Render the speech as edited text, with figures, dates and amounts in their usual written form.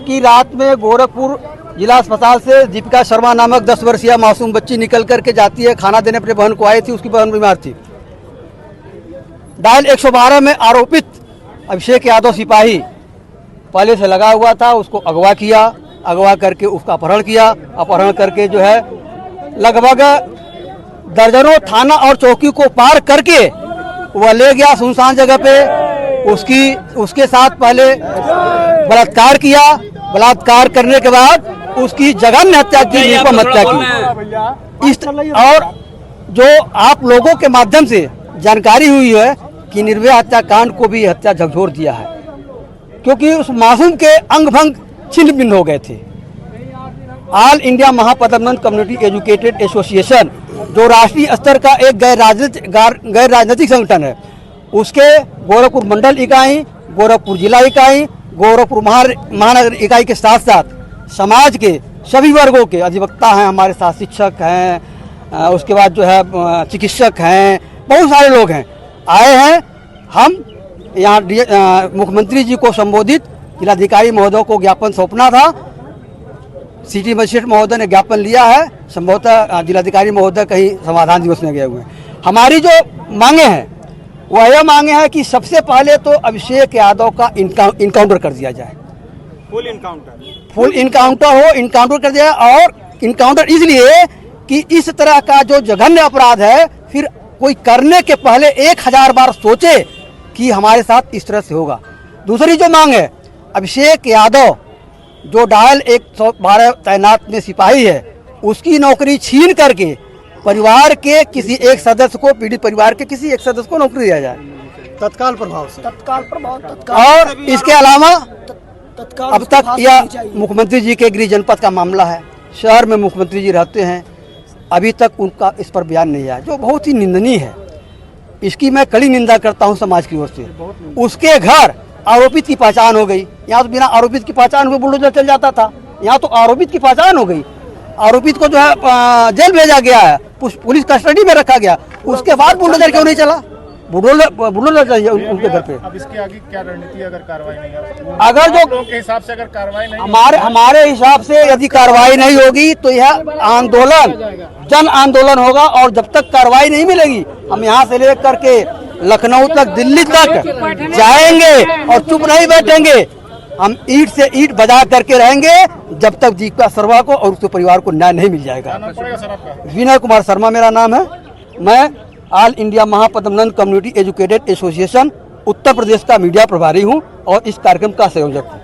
की रात में गोरखपुर जिला अस्पताल से दीपिका शर्मा नामक 10 वर्षीय मासूम बच्ची निकल करके जाती है। खाना देने अपने बहन को आई थी, उसकी बहन बीमार थी। डायल 112 में आरोपित अभिषेक यादव सिपाही पहले से लगा हुआ था, उसको अगवा किया, अगवा करके उसका अपहरण किया। अपहरण करके जो है लगभग दर्जनों थाना और चौकी को पार करके वह ले गया सुनसान जगह पे। उसके साथ पहले बलात्कार किया, बलात्कार करने के बाद उसकी जघन्य हत्या की, निर्मम हत्या की। और जो आप लोगों के माध्यम से जानकारी हुई है कि निर्भया हत्याकांड को भी हत्या झकझोर दिया है, क्योंकि उस मासूम के अंग भंग छिन्न भिन्न हो गए थे। All India Mahapadmanand community educated association जो राष्ट्रीय स्तर का एक गैर राजनीतिक संगठन है, उसके गोरखपुर मंडल इकाई, गोरखपुर जिला इकाई, गोरखपुर महानगर इकाई के साथ साथ समाज के सभी वर्गों के अधिवक्ता हैं, हमारे साथ शिक्षक हैं, उसके बाद जो है चिकित्सक हैं, बहुत सारे लोग हैं, आए हैं। हम यहाँ मुख्यमंत्री जी को संबोधित जिलाधिकारी महोदय को ज्ञापन सौंपना था। सिटी मजिस्ट्रेट महोदय ने ज्ञापन लिया है, संभवतः जिलाधिकारी महोदय कहीं समाधान दिवस में गए हुए हैं। हमारी जो मांगे हैं वह यह मांगे हैं कि सबसे पहले तो अभिषेक यादव का इनकाउंटर कर दिया जाए, फुल इनकाउंटर हो, इनकाउंटर कर दिया। और इनकाउंटर इसलिए कि इस तरह का जो जघन्य अपराध है फिर कोई करने के पहले 1000 बार सोचे कि हमारे साथ इस तरह से होगा। दूसरी जो मांग है, अभिषेक यादव जो डायल 112 तैनात में सिपाही है, उसकी नौकरी छीन करके परिवार के किसी एक सदस्य को, पीड़ित परिवार के किसी एक सदस्य को नौकरी दिया जाए तत्काल प्रभाव से। और इसके अलावा अब तक यह मुख्यमंत्री जी के गृह जनपद का मामला है, शहर में मुख्यमंत्री जी रहते हैं, अभी तक उनका इस पर बयान नहीं आया, जो बहुत ही निंदनीय है। इसकी मैं कड़ी निंदा करता हूं समाज की ओर से। उसके घर आरोपित की पहचान हो गई, यहाँ तो बिना आरोपित की पहचान हुए बुलडोजर चल जाता था, यहाँ तो आरोपित की पहचान हो गई। आरोपित को जो है जेल भेजा गया है, पुलिस कस्टडी में रखा गया, उसके बाद बुलडोजर क्यों नहीं चला? बुलडोजर चाहिए उनके घर पे। अब इसके आगे क्या रणनीति अगर कार्रवाई नहीं है? अगर जो के हिसाब से अगर कार्रवाई नहीं, हमारे हिसाब से यदि कार्रवाई नहीं होगी तो यह आंदोलन जन आंदोलन होगा। और जब तक कार्रवाई नहीं मिलेगी हम यहाँ से लेकर के लखनऊ तक, दिल्ली तक जाएंगे और चुप नहीं बैठेंगे। हम ईंट से ईंट बजा करके रहेंगे जब तक दीपिका शर्मा को और उसके परिवार को न्याय नहीं मिल जाएगा। विनय कुमार शर्मा मेरा नाम है। मैं all India Mahapadmanand community educated association Uttar Pradesh का मीडिया प्रभारी हूं और इस कार्यक्रम का संयोजक हूं।